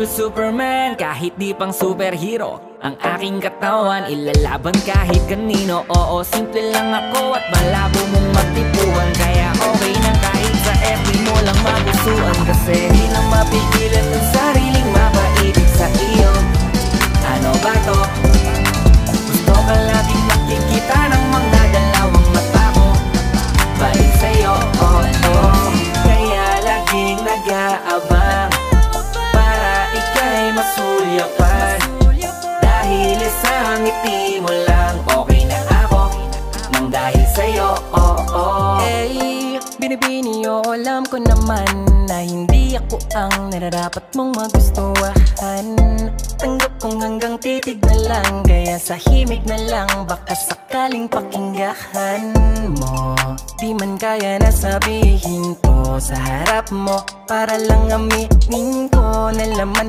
Superman, kahit di pang superhero, ang aking katawan ilalaban kahit kanino. Oo, simple lang ako at malabo mong magtipuan. Kaya okay na kahit sa FB mo lang magustuhan. Kasi di na mapigilan ng sariling mapaibig sa iyo. Ano ba to? Gusto ka laging nakikita ng mga dalawang mata mo. Balik sa'yo, oh, oh. Kaya laging nag-aabang masulyapan. Dahil isang ngiti mo lang, okay na ako nang dahil sa'yo, oh, oh. Hey, binibini o alam ko naman na hindi ako ang nararapat mong magustuhan. Tanggap kong hanggang titig na lang, kaya sa himig na lang baka sakaling pakinggahan mo. Di man kaya na sabihin ko sa harap mo, para lang aminin ko na laman